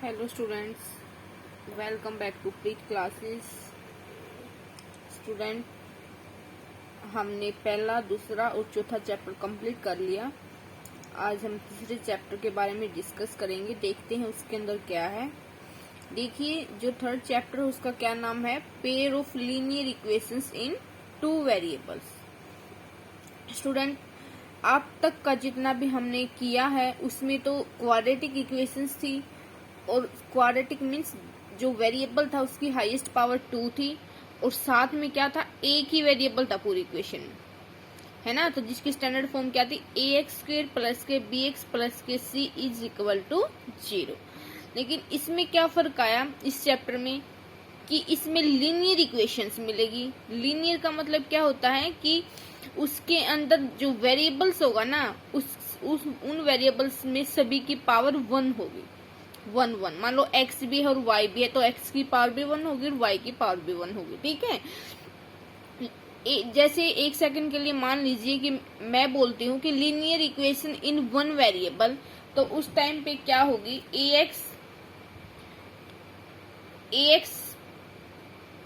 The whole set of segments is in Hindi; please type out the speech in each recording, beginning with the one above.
Hello students, welcome back to Preet classes. Student, हमने पहला, दूसरा और चौथा चैप्टर कंप्लीट कर लिया। आज हम तीसरे चैप्टर के बारे में डिस्कस करेंगे। देखते हैं उसके अंदर क्या है। देखिए, जो थर्ड चैप्टर है उसका क्या नाम है, pair of linear equations in two variables. Student, आप तक का जितना भी हमने किया है उसमें तो क्वाड्रेटिक इक्वेशंस थी, और क्वाड्रेटिक मीन्स जो वेरिएबल था उसकी हाईएस्ट पावर 2 थी, और साथ में क्या था, एक ही वेरिएबल था पूरी इक्वेशन में, है ना। तो जिसकी स्टैंडर्ड फॉर्म क्या थी, ax² प्लस के bx प्लस के c इज इक्वल टू 0। लेकिन इसमें क्या फर्क आया इस चैप्टर में कि इसमें लीनियर इक्वेशंस मिलेगी। लीनियर का मतलब क्या होता है कि उसके अंदर जो वेरिएबल्स होगा ना, उन वेरिएबल्स में सभी की पावर 1 होगी। 1 1 मान लो x भी है और y भी है, तो x की पावर भी 1 होगी और y की पावर भी 1 होगी। ठीक है। जैसे एक सेकंड के लिए मान लीजिए कि मैं बोलती हूँ कि linear equation in one variable, तो उस टाइम पे क्या होगी, ax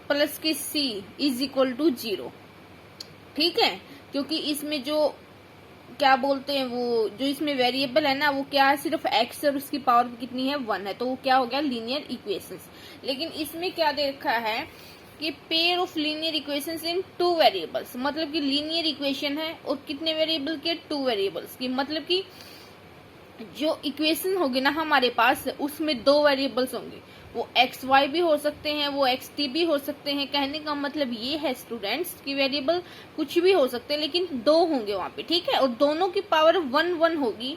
प्लस की c इज इक्वल टू 0। ठीक है, क्योंकि इसमें जो क्या बोलते हैं, वो जो इसमें वेरिएबल है ना, वो क्या है, सिर्फ x और उसकी पावर कितनी है, 1 है, तो वो क्या हो गया, लीनियर इक्वेशंस। लेकिन इसमें क्या दे रखा है कि pair of linear equations in two variables, मतलब कि लीनियर इक्वेशन है और कितने वेरिएबल के, 2 वेरिएबल्स की। मतलब कि जो इक्वेशन होगी ना हमारे पास, उसमें 2 वेरिएबल्स होंगे। वो एक्स वाई भी हो सकते हैं, वो एक्स टी भी हो सकते हैं। कहने का मतलब ये है स्टूडेंट्स कि वेरिएबल कुछ भी हो सकते हैं, लेकिन 2 होंगे वहां पे। ठीक है, और दोनों की पावर 1 1 होगी।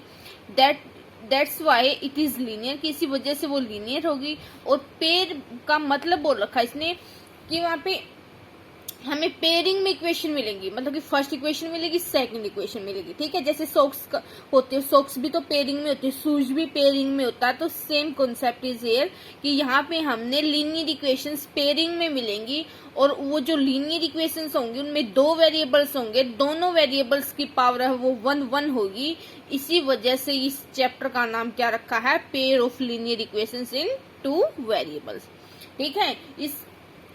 That's why it is linear, कि इसी वजह से वो लीनियर होगी। और पेयर का मतलब बोल रखा है इसने कि वहां पे हमें पेयरिंग में इक्वेशन मिलेंगी, मतलब कि फर्स्ट इक्वेशन मिलेगी, सेकंड इक्वेशन मिलेगी। ठीक है, जैसे सॉक्स होते हैं, सॉक्स भी तो पेयरिंग में होते हैं, शूज भी पेयरिंग में होता है। तो सेम कॉन्सेप्ट इज हियर कि यहाँ पे हमने लीनियर इक्वेशंस पेयरिंग में मिलेंगी, और वो जो लीनियर इक्वेशंस होंगी उनमें 2 वेरिएबल्स होंगे, दोनों वेरिएबल्स की पावर है वो 1 1 होगी। इसी वजह से इस चैप्टर का नाम क्या रखा है, pair of linear equations in two variables. ठीक है,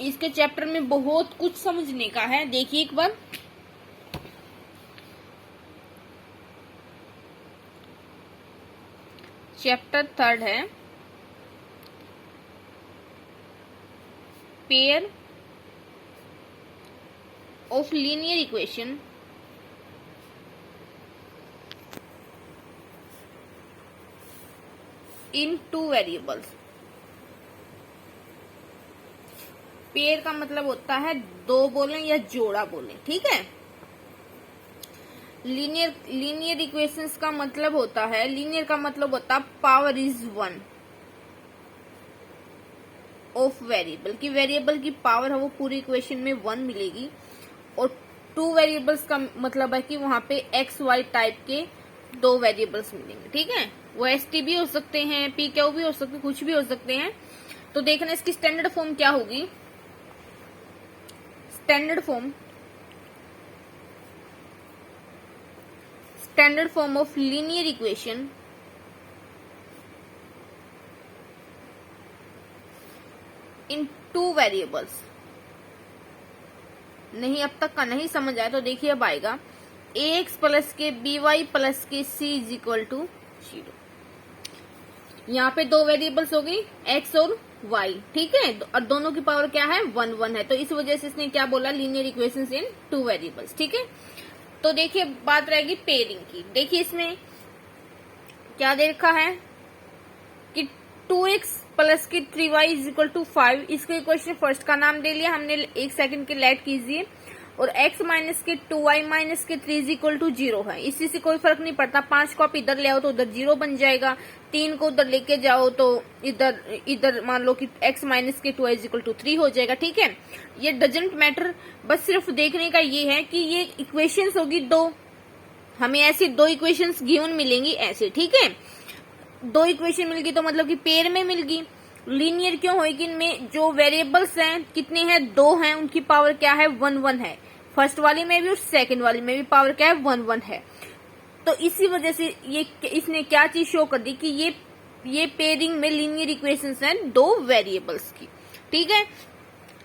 इसके चैप्टर में बहुत कुछ समझने का है। देखिए एक बार, चैप्टर 3 है pair of linear equation in two variables. Pair का मतलब होता है 2 बोलें या जोड़ा बोलें। ठीक है, लीनियर इक्वेशंस का मतलब होता है, लीनियर का मतलब होता है पावर इज 1 ऑफ वेरिएबल, की वेरिएबल की पावर है वो पूरी इक्वेशन में 1 मिलेगी। और 2 वेरिएबल्स का मतलब है कि वहां पे एक्स वाई टाइप के 2 वेरिएबल्स मिलेंगे। ठीक है, वो एस टी भी हो सकते हैं, पी क्यू भी हो सकते हैं, कुछ भी हो सकते हैं। तो देखना इसकी स्टैंडर्ड फॉर्म क्या होगी। Standard form of linear equation in two variables. नहीं, अब तक का नहीं समझ आया तो देखिए अब आएगा, ax प्लस के by प्लस के c इज इक्वल टू 0। यहाँ पे 2 वेरिएबल्स हो गई, x और y। ठीक है, और दोनों की पावर क्या है, 1 1 है। तो इस वजह से इसने क्या बोला, लीनियर इक्वेशंस इन टू वेरिएबल्स। ठीक है, तो देखिए बात रहेगी पेयरिंग की। देखिए इसमें क्या दे रखा है कि 2x प्लस की 3y इज इक्वल टू 5। इसको इक्वेशन फर्स्ट का नाम दे लिया हमने, एक सेकंड के लेट कीजिए। और x माइनस के 2y माइनस के 3 इज इक्वल टू 0 है। इसी से कोई फर्क नहीं पड़ता, 5 को आप इधर ले आओ तो उधर 0 बन जाएगा, 3 को उधर लेके जाओ तो इधर मान लो कि x माइनस के 2y इज इक्वल टू 3 हो जाएगा। ठीक है, ये डजेंट मैटर, बस सिर्फ देखने का ये है कि ये इक्वेशंस होगी 2, हमें ऐसे 2 इक्वेशंस गिवन मिलेंगी ऐसे। ठीक है, 2 इक्वेशन मिल गई तो मतलब कि पेयर में मिल गई। लीनियर क्यों होगी, इनमें जो वेरिएबल्स हैं कितने हैं, 2 हैं, उनकी पावर क्या है, 1 1 है। फर्स्ट वाली में भी और सेकंड वाली में भी पावर क्या है, 1 1 है। तो इसी वजह से ये इसने क्या चीज शो कर दी कि ये ये पेयरिंग में लीनियर इक्वेशंस हैं दो वेरिएबल्स की, ठीक है।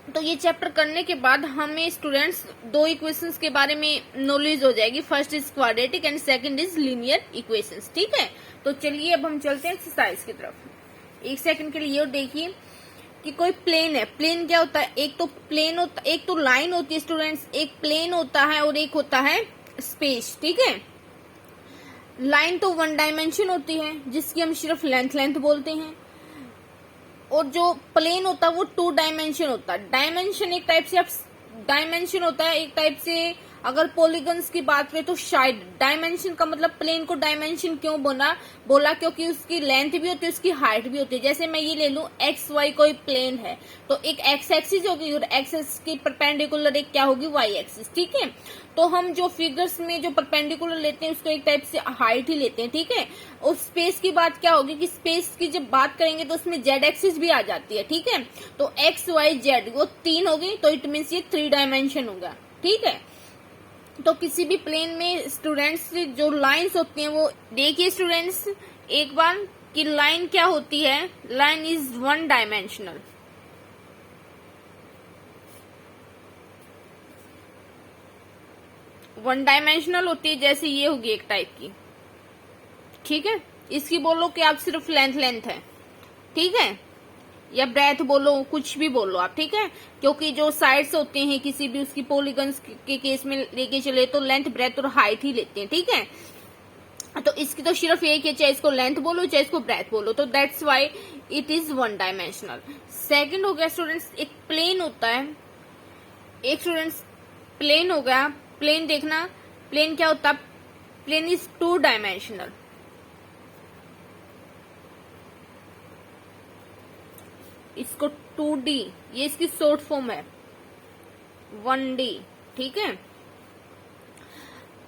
तो ये चैप्टर करने के बाद हमें स्टूडेंट्स दो इक्वेशंस के बारे में नॉलेज हो जाएगी। First is quadratic and second is linear equations, ठीक है। तो चलिए अब हम चलते हैं एक्सरसाइज की तरफ। एक सेकंड के लिए और देखिए कि कोई प्लेन है। प्लेन क्या होता है? एक तो प्लेन होता, एक तो लाइन होती है स्टूडेंट्स, एक प्लेन होता है और एक होता है स्पेस, ठीक है। लाइन तो वन डायमेंशन होती है जिसकी हम सिर्फ लेंथ बोलते हैं, और जो प्लेन होता है वो टू डायमेंशन होता है। डायमेंशन एक टाइप से डायमेंशन होता है एक टाइप से, अगर पॉलीगन्स की बात करें तो साइड। डायमेंशन का मतलब प्लेन को डायमेंशन क्यों बोला क्योंकि उसकी लेंथ भी होती है, उसकी हाइट भी होती है। जैसे मैं ये ले लूं एक्स वाई कोई प्लेन है तो एक एक्स एक्सिस होगी और एक्स एक्सिस की परपेंडिकुलर एक क्या होगी, वाई एक्सिस, ठीक है। तो हम जो फिगर्स में जो परपेंडिकुलर लेते हैं उसको एक टाइप से हाइट ही लेते हैं, ठीक है। और स्पेस की बात क्या होगी कि स्पेस की जब बात करेंगे तो उसमें जेड एक्सिस भी आ जाती है, ठीक है। तो एक्स वाई जेड वो तीन होगी तो इट मीन्स ये थ्री डायमेंशन होगा, ठीक है। तो किसी भी प्लेन में स्टूडेंट्स जो लाइंस होती हैं वो देखिए स्टूडेंट्स एक बार कि लाइन क्या होती है। Line is one dimensional. One dimensional होती है, जैसे ये होगी एक टाइप की, ठीक है। इसकी बोलो कि आप सिर्फ लेंथ है, ठीक है, या ब्रेथ बोलो, कुछ भी बोलो आप, ठीक है। क्योंकि जो साइड्स होते हैं किसी भी उसकी पॉलीगन्स के केस में लेके चले तो लेंथ ब्रेथ और हाइट ही लेते हैं, ठीक है। तो इसकी तो सिर्फ एक है, चाहे इसको लेंथ बोलो चाहे इसको ब्रेथ बोलो, तो that's why it is one dimensional. Second हो गया स्टूडेंट्स एक प्लेन होता है। एक स्टूडेंट्स प्लेन हो गया। प्लेन देखना, प्लेन क्या होता है? Plane is two dimensional. इसको 2D, ये इसकी शॉर्ट फॉर्म है 1D, ठीक है।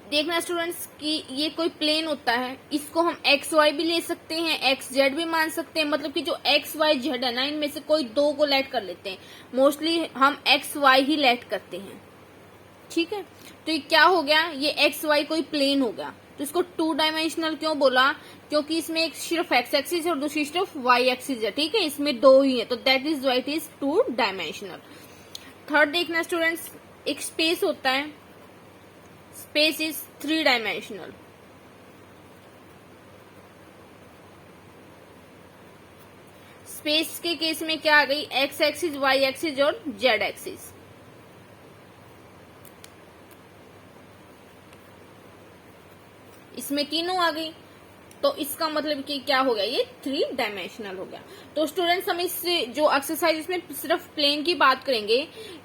देखना स्टूडेंट्स कि ये कोई प्लेन होता है, इसको हम एक्स वाई भी ले सकते हैं, एक्स जेड भी मान सकते हैं। मतलब कि जो एक्स वाई जेड है ना, इनमें से कोई दो को लेट कर लेते हैं। मोस्टली हम एक्स वाई ही लेट करते हैं, ठीक है। तो ये क्या हो गया, ये एक्स वाई कोई प्लेन हो गया। तो इसको टू डायमेंशनल क्यों बोला? क्योंकि इसमें एक सिर्फ एक्स एक्सिस है और दूसरी सिर्फ वाई एक्सिस है, ठीक है। इसमें दो ही है तो that is why it is two dimensional. Third देखना स्टूडेंट्स एक स्पेस होता है। Space is three dimensional. Space के केस में क्या आ गई, एक्स एक्सिस, वाई एक्सिस और जेड एक्सिस। इसमें तीनों आ गई तो इसका मतलब कि क्या हो गया, ये थ्री डायमेंशनल हो गया। तो स्टूडेंट्स हम इस जो एक्सरसाइज इसमें सिर्फ प्लेन की बात करेंगे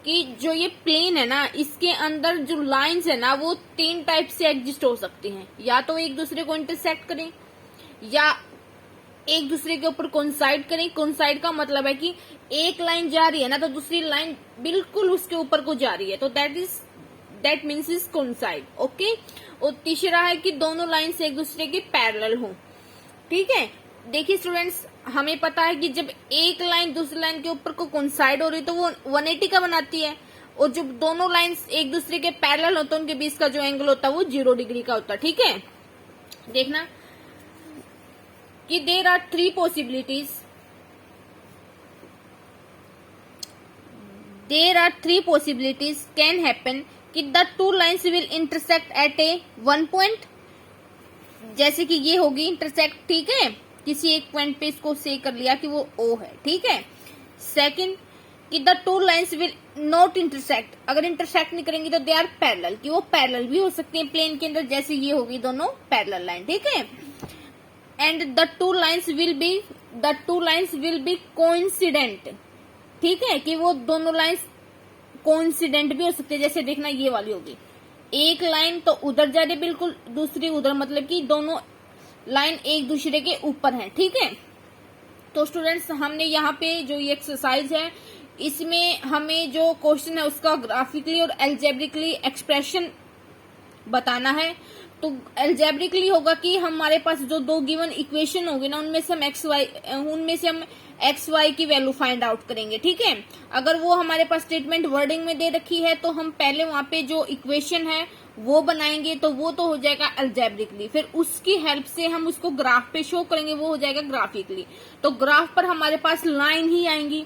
कि जो ये प्लेन है ना, इसके अंदर जो लाइंस है ना वो तीन टाइप से एग्जिस्ट हो सकती हैं। या तो एक दूसरे को इंटरसेक्ट करें, या एक दूसरे के ऊपर कोइंसाइड करें। कोइंसाइड का मतलब है कि एक लाइन जा रही है ना तो दूसरी लाइन बिल्कुल उसके ऊपर को जा रही है, तो that means is coincide, okay. और तीसरा है कि दोनों लाइन्स एक दूसरे के पैरेलल हो, ठीक है। देखिए स्टूडेंट्स हमें पता है कि जब एक लाइन दूसरी लाइन के ऊपर को कोइंसाइड हो रही तो वो 180 का बनाती है, और जब दोनों लाइन्स एक दूसरे के पैरेलल होते हैं उनके बीच का जो एंगल होता है वो 0 डिग्री का होता है, ठीक है। देखना कि there are three possibilities. There are three possibilities can happen कि the two lines will intersect at a one point. जैसे कि ये होगी इंटरसेक्ट, ठीक है, किसी एक पॉइंट पे इसको से कर लिया कि वो O है, ठीक है। सेकंड कि the two lines will not intersect. अगर इंटरसेक्ट नहीं करेंगी तो दे आर पैरेलल, कि वो पैरेलल भी हो सकते हैं प्लेन के अंदर, जैसे ये होगी दोनों पैरेलल लाइन, ठीक है। And the two lines will be coincident, ठीक है, कि वो दोनों लाइन्स कोइंसिडेंट भी हो सकते हैं। जैसे देखना ये वाली होगी, एक लाइन तो उधर जा रही है बिल्कुल, दूसरी उधर, मतलब कि दोनों लाइन एक दूसरे के ऊपर है, ठीक है। तो स्टूडेंट्स हमने यहाँ पे जो ये एक्सरसाइज है इसमें हमें जो क्वेश्चन है उसका ग्राफिकली और एल्जेब्रिकली एक्सप्रेशन बताना है। तो एल्जेब्रिकली होगा कि हमारे पास जो दो गिवन इक्वेशन होगी ना उनमें से हम एक्स वाई की वैल्यू फाइंड आउट करेंगे, ठीक है। अगर वो हमारे पास स्टेटमेंट वर्डिंग में दे रखी है तो हम पहले वहां पे जो इक्वेशन है वो बनाएंगे तो वो तो हो जाएगा अल्जेब्रिकली, फिर उसकी हेल्प से हम उसको ग्राफ पे शो करेंगे, वो हो जाएगा ग्राफिकली। तो ग्राफ पर हमारे पास लाइन ही आएंगी,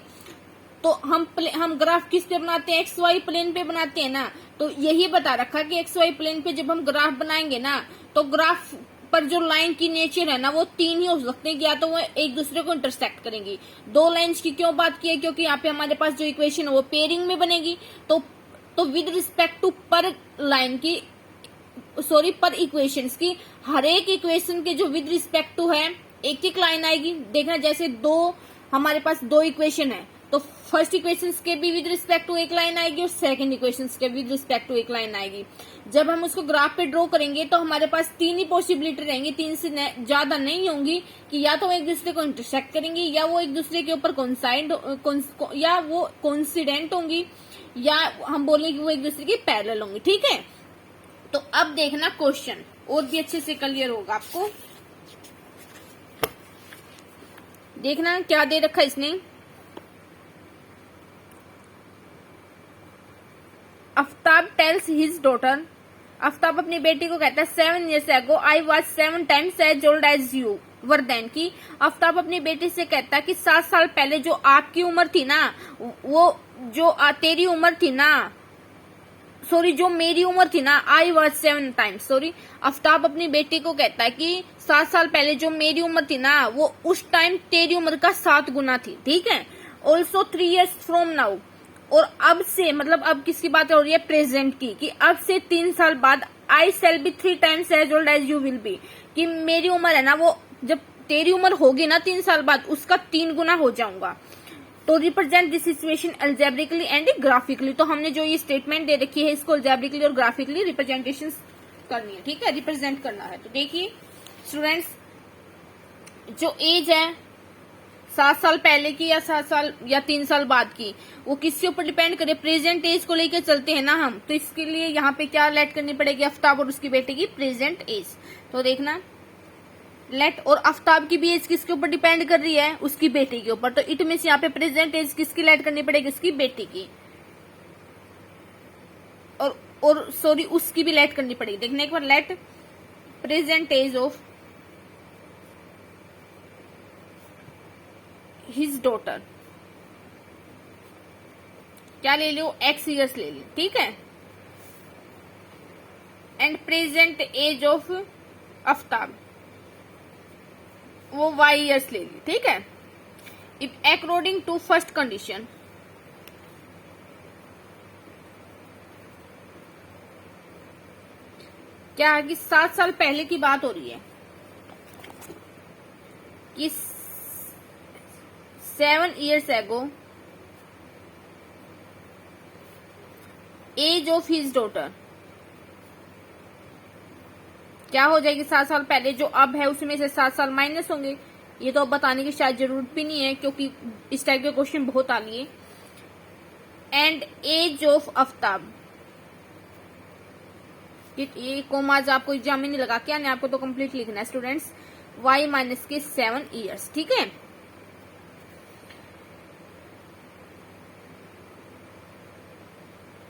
तो हम ग्राफ किस पे बनाते हैं, एक्स वाई प्लेन पे बनाते हैं ना। तो यही बता रखा कि एक्स वाई प्लेन पे जब हम ग्राफ बनाएंगे ना, तो ग्राफ पर जो लाइन की नेचर है ना वो तीन ही हो सकते हैं, या तो वो एक दूसरे को इंटरसेक्ट करेंगी। दो लाइंस की क्यों बात की है, क्योंकि यहाँ पे हमारे पास जो इक्वेशन है वो पेयरिंग में बनेगी। तो विद रिस्पेक्ट टू पर लाइन की, सॉरी पर इक्वेशंस की, हर एक इक्वेशन के जो विद रिस्पेक्ट टू है एक एक लाइन आएगी। देखना जैसे हमारे पास दो इक्वेशन है, तो फर्स्ट इक्वेशन के भी विद रिस्पेक्ट टू एक लाइन आएगी और सेकंड इक्वेशन के विद रिस्पेक्ट टू एक लाइन आएगी। जब हम उसको ग्राफ पे ड्रॉ करेंगे तो हमारे पास तीन ही पॉसिबिलिटी रहेंगी, तीन से ज्यादा नहीं होंगी, कि या तो वो एक दूसरे को इंटरसेक्ट करेंगी, या वो एक दूसरे के ऊपर या वो कोइंसिडेंट होंगी, या हम बोलेंगे कि वो एक दूसरे की पैरेलल होंगी। ठीक है, तो अब देखना क्वेश्चन और भी अच्छे से क्लियर होगा आपको। देखना क्या दे रखा इसने, Aftab tales his daughter, Aftab अपनी बेटी को कहता है 7 years ago I was 7 times as old as you were then, की आफ्ताब अपनी बेटी से कहता है कि 7 साल पहले जो आपकी उम्र थी ना, वो जो तेरी उम्र थी ना, सॉरी जो मेरी उम्र थी ना, I was 7 times, sorry Aftab अपनी बेटी को कहता है कि 7 साल पहले जो मेरी उम्र थी ना, वो उस टाइम तेरी उम्र का 7 गुना थी। ठीक है, ऑल्सो 3 years from now, और अब से मतलब अब किसकी बात हो रही है, प्रेजेंट की, कि अब से 3 साल बाद I shall be 3 times as old as you will be, कि मेरी उम्र है ना वो जब तेरी उम्र होगी ना 3 साल बाद, उसका 3 गुना हो जाऊंगा। तो represent this situation algebraically and graphically, तो हमने जो ये स्टेटमेंट दे रखी है इसको अल्जेब्रिकली और ग्राफिकली रिप्रेजेंटेशन करनी है। ठीक है, रिप्रेजेंट करना है। तो देखिए स्टूडेंट्स, जो एज है 7 साल पहले की या 7 साल या 3 साल बाद की, वो किसके ऊपर डिपेंड करे, प्रेजेंट एज को लेकर चलते हैं ना हम, तो इसके लिए यहाँ पे क्या लेट करनी पड़ेगी, आफ्ताब और उसकी बेटे की प्रेजेंट एज। तो देखना लेट, और आफ्ताब की भी एज किसके ऊपर डिपेंड कर रही है, उसकी बेटी के ऊपर, तो इट मीन्स यहाँ पे प्रेजेंट एज किसकी लेट करनी पड़ेगी, उसकी बेटी की, और सॉरी उसकी भी लेट करनी पड़ेगी। देखने एक बार, let present age of his daughter, क्या ले लो, X years ले ली। ठीक है, and present age of Aftab, वो Y years ले ली। ठीक है, if according to first condition, क्या है कि 7 साल पहले की बात हो रही है कि 7 years ago age of his daughter, क्या हो जाएगी, 7 साल पहले जो अब है उसमें से 7 साल माइनस होंगे। ये तो अब बताने की शायद जरूरत भी नहीं है, क्योंकि इस टाइप के क्वेश्चन बहुत आ लिए। एंड एज ऑफ आफ्ताब, ये कोमाज आपको एग्जाम में नहीं लगा क्या, नहीं आपको तो कंप्लीट लिखना है स्टूडेंट्स, Y माइनस के 7 years। ठीक है,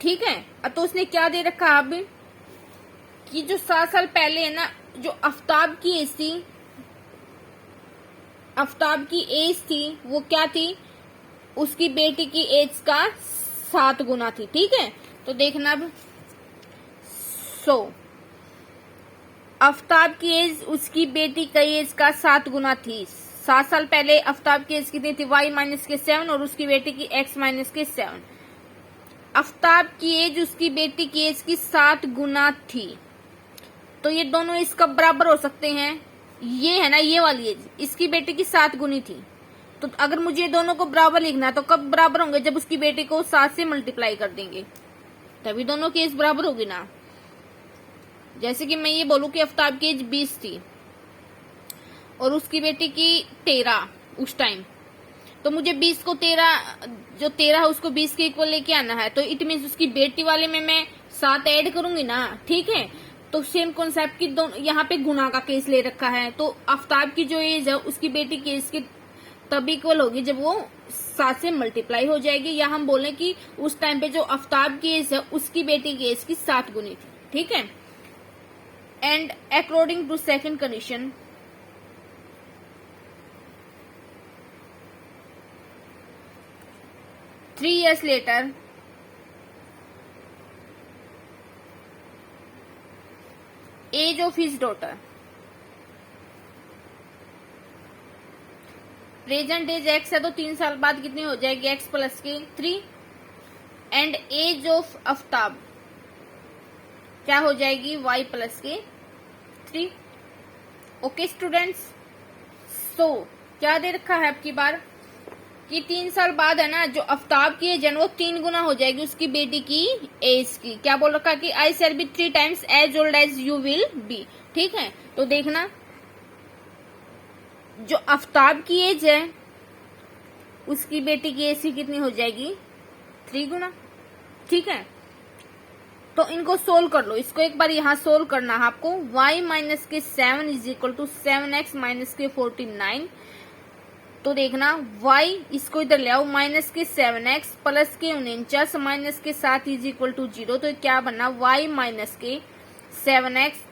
ठीक है, अब तो उसने क्या दे रखा अब कि जो 7 साल पहले है ना, जो आफ्ताब की एज थी, आफ्ताब की एज थी वो क्या थी, उसकी बेटी की एज का 7 गुना थी। ठीक है, तो देखना अब, आफ्ताब की एज उसकी बेटी की एज का 7 गुना थी। 7 साल पहले आफ्ताब की एज कितनी थी, Y माइनस के 7, और उसकी बेटी की X माइनस के 7। आफ्ताब की एज उसकी बेटी की एज की 7 गुना थी, तो ये दोनों इसका बराबर हो सकते हैं। ये है ना, ये वाली एज इसकी बेटी की 7 गुनी थी, तो अगर मुझे ये दोनों को बराबर लिखना है तो कब बराबर होंगे, जब उसकी बेटी को 7 से मल्टीप्लाई कर देंगे, तभी दोनों की एज बराबर होगी ना। जैसे कि मैं ये बोलूं कि आफ्ताब की एज 20 थी और उसकी बेटी की 13 उस टाइम, तो मुझे 20 को 13, जो 13 है उसको 20 के इक्वल लेके आना है, तो इट मीन्स उसकी बेटी वाले में मैं 7 ऐड करूंगी ना। ठीक है, तो सेम कॉन्सेप्ट की दोनों यहाँ पे गुना का केस ले रखा है, तो आफ्ताब की जो एज है उसकी बेटी की एज के तब इक्वल होगी जब वो 7 से मल्टीप्लाई हो जाएगी, या हम बोले कि उस टाइम पे जो आफ्ताब की एज है उसकी बेटी की एज की 7 गुनी थी। ठीक है। And according to second condition, three years later age of his daughter, present age x है तो 3 साल बाद कितनी हो जाएगी, एक्स प्लस के 3। एंड एज ऑफ आफ्ताब क्या हो जाएगी, वाई प्लस के 3। ओके स्टूडेंट्स, सो क्या दे रखा है आपकी बार कि 3 साल बाद है ना, जो आफ्ताब की एज है वो 3 गुना हो जाएगी उसकी बेटी की एज की। क्या बोल रखा कि I shall be 3 times as old as you will be. ठीक है, तो देखना जो आफ्ताब की एज है उसकी बेटी की एज की कितनी हो जाएगी, 3 गुना। ठीक है, तो इनको सोल्व कर लो। इसको एक बार यहाँ सोल्व करना है आपको। y माइनस के 7 is equal to 7x minus के 49। तो देखना y इसको इधर ले आओ, माइनस के 7x प्लस के 49 माइनस के 7 इज इक्वल टू 0। तो क्या बनना, y माइनस के 7x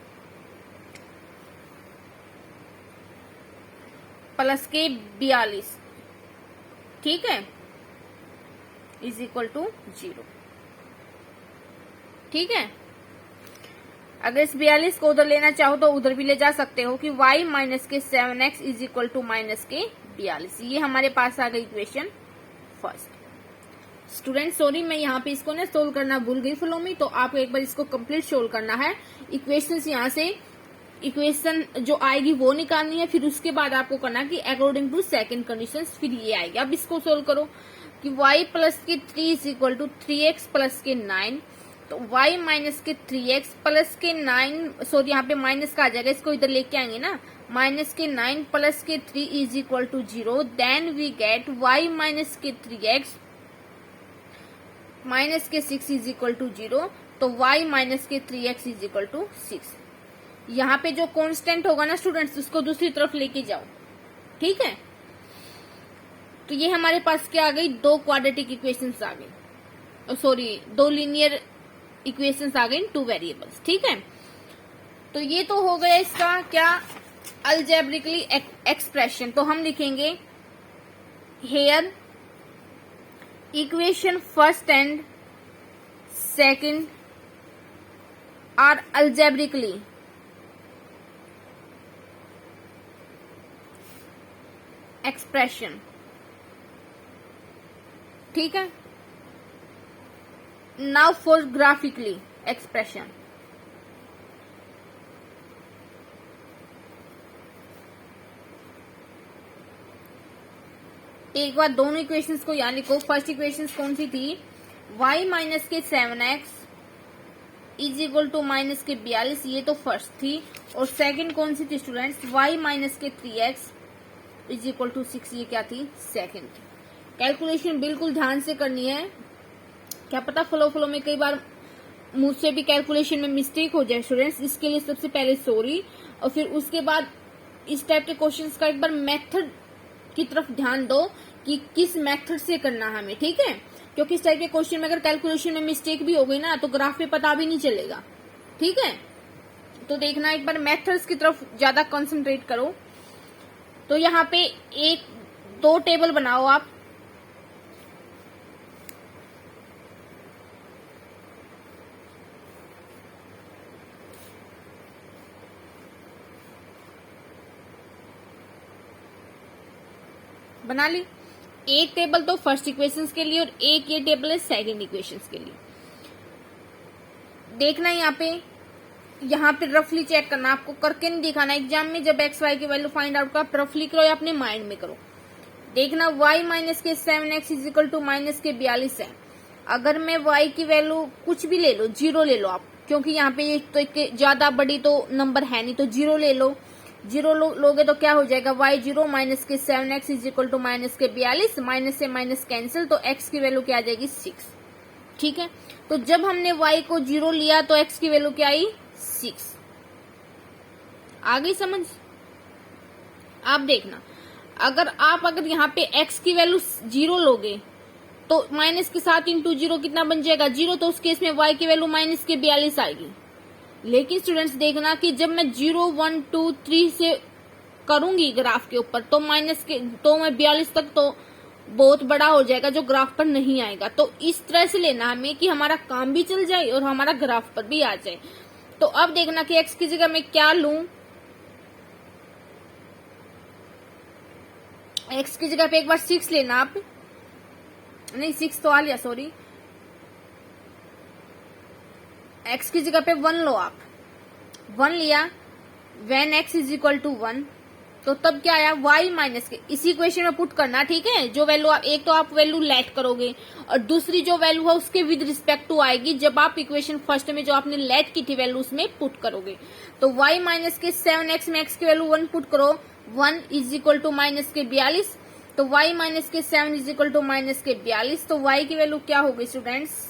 प्लस के 42, ठीक है, इज इक्वल टू 0। ठीक है, अगर इस 42 को उधर लेना चाहो तो उधर भी ले जा सकते हो कि y माइनस के 7x is equal to minus के 42। ये हमारे पास आ गई इक्वेशन फर्स्ट। स्टूडेंट सॉरी, मैं यहाँ पे इसको ना सोल्व करना भूल गई फ्लो में, तो आपको एक बार इसको कंप्लीट सोल्व करना है। इक्वेशन यहाँ से इक्वेशन जो आएगी वो निकालनी है, फिर उसके बाद आपको करना कि अकॉर्डिंग टू सेकंड कंडीशन, फिर ये आएगी। अब इसको सोल्व करो कि y प्लस के 3 is equal to 3x plus के 9। तो y माइनस के 3x प्लस के 9, सॉरी यहाँ पे माइनस का आ जाएगा, इसको इधर लेके आएंगे ना, माइनस के 9 प्लस के 3 is equal to 0। Then we get y minus के 3x माइनस के 6 इज इक्वल टू 0। तो y माइनस के 3x इज इक्वल टू 6। यहाँ पे जो कांस्टेंट होगा ना स्टूडेंट्स, उसको दूसरी तरफ लेके जाओ। ठीक है, तो ये हमारे पास क्या आ गई, 2 क्वाड्रेटिक इक्वेशंस आ गई, सॉरी 2 लीनियर इक्वेशंस आ गई इन 2 वेरिएबल्स। ठीक है, तो ये तो हो गया इसका क्या, अलजेब्रिकली एक्सप्रेशन। तो हम लिखेंगे here equation first and second are algebraically expression. ठीक है, नाउ फॉर ग्राफिकली एक्सप्रेशन। एक बार दोनों इक्वेशंस को यहां लिखो। फर्स्ट इक्वेशंस कौन सी थी, y माइनस के 7x is equal to minus के 42, ये तो फर्स्ट थी। और सेकंड कौन सी थी स्टूडेंट्स, y माइनस के 3x इज इक्वल टू 6, ये क्या थी, सेकंड थी। कैलकुलेशन बिल्कुल ध्यान से करनी है, क्या पता फ्लो में कई बार मुझसे भी कैलकुलेशन में मिस्टेक हो जाए स्टूडेंट्स, इसके लिए सबसे पहले सॉरी। और फिर उसके बाद इस टाइप के क्वेश्चंस का एक बार मेथड की तरफ ध्यान दो कि किस मेथड से करना है हमें। ठीक है, क्योंकि इस टाइप के क्वेश्चन में अगर कैलकुलेशन में मिस्टेक भी हो गई ना तो ग्राफ पे पता भी नहीं चलेगा। ठीक है, तो देखना एक बार मेथड्स की तरफ ज्यादा कंसंट्रेट करो। तो यहाँ पे 1-2 टेबल बनाओ आप। बना ली, एक टेबल तो फर्स्ट इक्वेशंस के लिए और एक ये टेबल है सेकंड इक्वेशंस के लिए। देखना यहाँ पे रफली चेक करना, आपको करके नहीं दिखाना एग्जाम में। जब एक्स वाई की वैल्यू फाइंड आउट कर रफली करो या अपने माइंड में करो। देखना y माइनस के 7x is equal to minus के 42 है। अगर मैं y की वैल्यू कुछ भी ले लो, 0 ले लो आप, क्योंकि यहाँ पे ये तो ज्यादा बड़ी तो नंबर है नहीं, तो 0 ले लो। 0 लोगे तो क्या हो जाएगा, y 0 माइनस के 7x is equal to minus के 42, माइनस से माइनस कैंसिल, तो x की वैल्यू क्या आ जाएगी, 6। ठीक है, तो जब हमने y को 0 लिया तो x की वैल्यू क्या आई, 6। आ गई समझ। आप देखना, अगर यहाँ पे x की वैल्यू 0 लोगे तो माइनस के साथ इंटू 0 कितना बन जाएगा, 0। तो उस केस में y की वैल्यू माइनस के 42 आएगी। लेकिन स्टूडेंट्स देखना कि जब मैं 0 1 2 3 से करूंगी ग्राफ के ऊपर तो तो मैं 42 तक तो बहुत बड़ा हो जाएगा जो ग्राफ पर नहीं आएगा। तो इस तरह से लेना हमें कि हमारा काम भी चल जाए और हमारा ग्राफ पर भी आ जाए। तो अब देखना कि x की जगह मैं क्या लूं। x की जगह पे एक बार 6 लेना आप, नहीं 6 तो आ लिया, सॉरी, x की जगह पे 1 लो आप, 1 लिया। When x is equal to 1 तो तब क्या आया, y माइनस के, इसी इक्वेशन में पुट करना, ठीक है। जो वैल्यू आप, एक तो आप वैल्यू लेट करोगे और दूसरी जो वैल्यू है उसके विद रिस्पेक्ट टू आएगी जब आप इक्वेशन फर्स्ट में जो आपने लेट की थी वैल्यू उसमें पुट करोगे। तो y माइनस के 7x में x की वैल्यू 1 पुट करो, 1 इज इक्वल टू माइनस के 42। तो y माइनस के 7 इज इक्वल टू माइनस के 42। तो y की वैल्यू क्या होगी स्टूडेंट्स,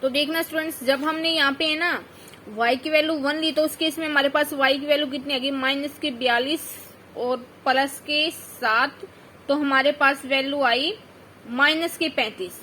तो देखना स्टूडेंट्स, जब हमने यहाँ पे है ना y की वैल्यू 1 ली तो उस केस में हमारे पास y की वैल्यू कितनी आ गई, माइनस के 42 और प्लस के 7, तो हमारे पास वैल्यू आई माइनस के 35।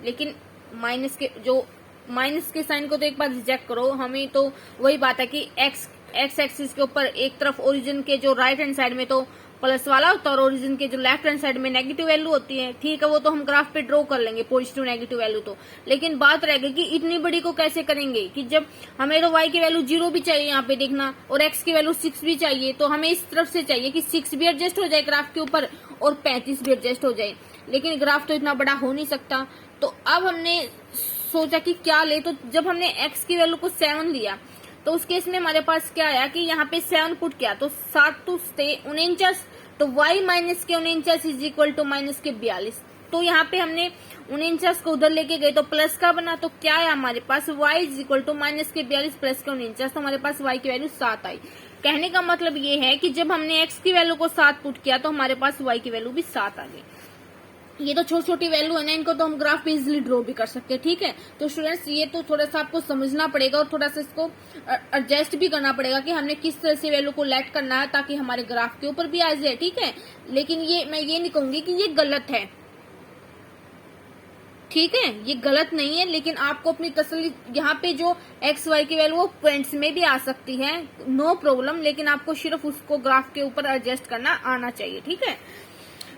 लेकिन माइनस के साइन को तो एक बार रिजेक्ट करो, हमें तो वही बात है कि x एक्सिस के ऊपर एक तरफ ओरिजिन के जो राइट हैंड साइड में तो प्लस वाला होता है और ओरिजिन के जो लेफ्ट हैंड साइड में नेगेटिव वैल्यू होती है, ठीक है। वो तो हम ग्राफ पे ड्रॉ कर लेंगे पॉजिटिव नेगेटिव वैल्यू तो, लेकिन बात रहेगी कि इतनी बड़ी को कैसे करेंगे कि जब हमें तो y की वैल्यू 0 भी चाहिए यहाँ पे देखना और x की वैल्यू 6 भी चाहिए, तो हमें इस तरफ से चाहिए कि 6 भी एडजस्ट हो जाए ग्राफ के ऊपर और 35 भी एडजस्ट हो जाए, लेकिन ग्राफ तो इतना बड़ा हो नहीं सकता। तो अब हमने सोचा कि क्या ले, तो जब हमने x की वैल्यू को 7 लिया तो उस केस में हमारे पास क्या आया कि यहाँ पे 7 पुट किया तो 7 टू 49, तो y माइनस के 49 इज इक्वल टू माइनस के 42। तो यहाँ पे हमने 49 को उधर लेके गए तो प्लस का बना, तो क्या है हमारे पास y is equal to minus के 42 प्लस के 49, तो हमारे पास y की वैल्यू 7 आई। कहने का मतलब ये है कि जब हमने x की वैल्यू को 7 पुट किया तो हमारे पास y की वैल्यू भी 7 आ गई। ये तो छोटी छोटी वैल्यू है ना, इनको तो हम ग्राफ पे इजिली ड्रॉ भी कर सकते हैं, ठीक है। तो स्टूडेंट्स ये तो थोड़ा सा आपको समझना पड़ेगा और थोड़ा सा इसको एडजस्ट भी करना पड़ेगा कि हमने किस तरह से वैल्यू को लेट करना है ताकि हमारे ग्राफ के ऊपर भी आ जाए, ठीक है। लेकिन ये मैं ये नहीं कहूंगी कि ये गलत है, ठीक है, ये गलत नहीं है, लेकिन आपको अपनी तसल्ली, यहाँ पे जो एक्स वाई की वैल्यू वो पॉइंट्स में भी आ सकती है, नो प्रॉब्लम, लेकिन आपको सिर्फ उसको ग्राफ के ऊपर एडजस्ट करना आना चाहिए, ठीक है।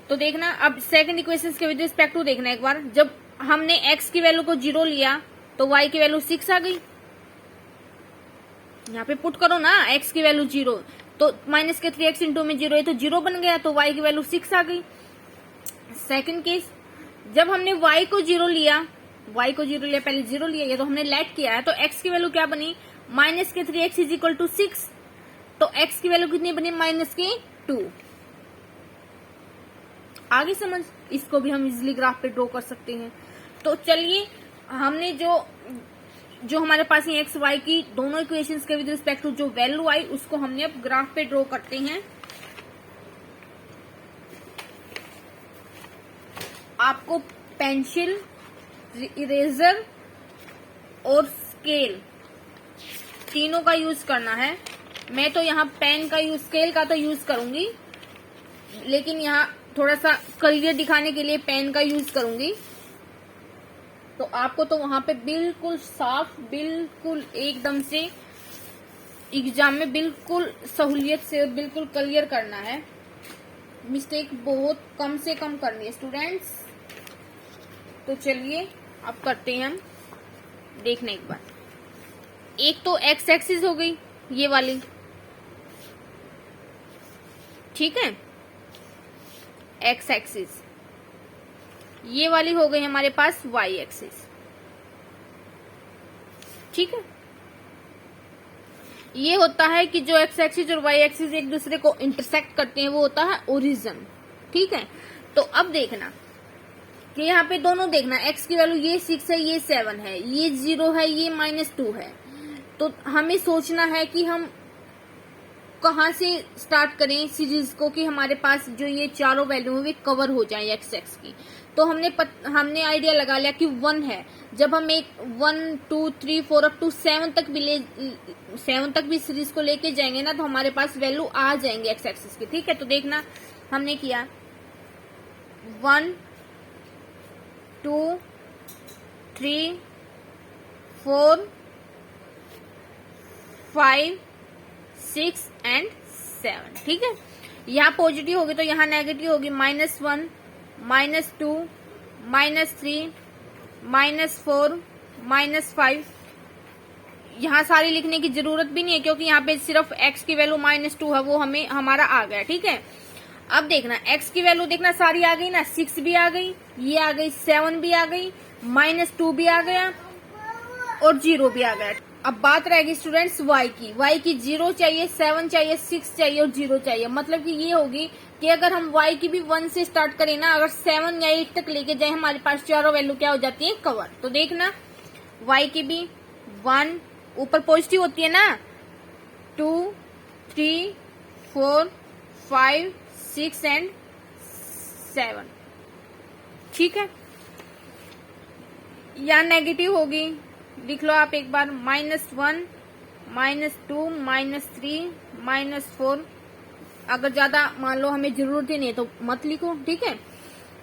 तो देखना अब सेकंड इक्वेशन के विद रिस्पेक्ट टू देखना एक बार, जब हमने x की वैल्यू को 0 लिया तो y की वैल्यू 6 आ गई। यहाँ पे पुट करो ना x की वैल्यू 0, तो माइनस के 3x इंटू में 0 है तो 0 बन गया, तो y की वैल्यू 6 आ गई। सेकंड केस, जब हमने y को 0 लिया, पहले 0 लिया, ये तो हमने लेट किया है, तो x की वैल्यू क्या बनी, माइनस के 3x इज इक्वल टू 6, तो x की वैल्यू कितनी बनी, माइनस के 2। आगे समझ, इसको भी हम इजिली ग्राफ पे ड्रॉ कर सकते हैं। तो चलिए हमने जो हमारे पास ये एक्स वाई की दोनों इक्वेशंस के विद रिस्पेक्ट टू जो वैल्यू आई उसको हमने अब ग्राफ पे ड्रॉ करते हैं। आपको पेंसिल, इरेजर और स्केल तीनों का यूज करना है। मैं तो यहाँ पेन का यूज, स्केल का तो यूज करूंगी, लेकिन यहाँ थोड़ा सा क्लियर दिखाने के लिए पेन का यूज करूंगी। तो आपको तो वहां पे बिल्कुल साफ, बिल्कुल एकदम से एग्जाम में बिल्कुल सहूलियत से और बिल्कुल क्लियर करना है, मिस्टेक बहुत कम से कम करनी है स्टूडेंट्स। तो चलिए अब करते हैं हम, देखने एक बार। एक तो एक्स एक्सिस हो गई ये वाली, ठीक है, एक्स एक्सिस, ये वाली हो गई हमारे पास वाई एक्सिस, ठीक है। ये होता है कि जो एक्स एक्सिस और वाई एक्सिस एक दूसरे को इंटरसेक्ट करते हैं वो होता है ओरिजिन, ठीक है। तो अब देखना कि यहाँ पे दोनों देखना, एक्स की वैल्यू ये 6 है, ये 7 है, ये 0 है, ये -2 है। तो हमें सोचना है कि हम कहाँ से स्टार्ट करें सीरीज को कि हमारे पास जो ये चारों वैल्यू है वे कवर हो जाए एक्स एक्स की। तो हमने आइडिया लगा लिया कि 1 है, जब हम एक 1 2 3 4 अप टू 7 तक भी सीरीज को लेके जाएंगे ना तो हमारे पास वैल्यू आ जाएंगे एक्स एक्सिस की, ठीक है। तो देखना हमने किया 1 2 3 4 5 6 एंड 7। ठीक है, यहाँ पॉजिटिव होगी तो यहाँ नेगेटिव होगी, -1 -2 -3 -4 -5। यहाँ सारी लिखने की जरूरत भी नहीं है क्योंकि यहाँ पे सिर्फ x की वैल्यू -2 है, वो हमें हमारा आ गया। ठीक है, अब देखना x की वैल्यू देखना सारी आ गई ना, 6 भी आ गई, ये आ गई, 7 भी आ गई, -2 भी आ गया और 0 भी आ गया। अब बात रहेगी स्टूडेंट्स y की 0 चाहिए, 7 चाहिए, 6 चाहिए और 0 चाहिए। मतलब कि ये होगी कि अगर हम y की भी 1 से स्टार्ट करें ना, अगर 7 या 8 तक लेके जाए, हमारे पास चारों वैल्यू क्या हो जाती है, कवर। तो देखना y की भी 1 ऊपर पॉजिटिव होती है ना, 2 3 4 5 6 एंड 7। ठीक है, या नेगेटिव होगी, लिख लो आप एक बार, -1 -2 -3 -4। अगर ज्यादा मान लो हमें जरूरत ही नहीं तो मत लिखो। ठीक है,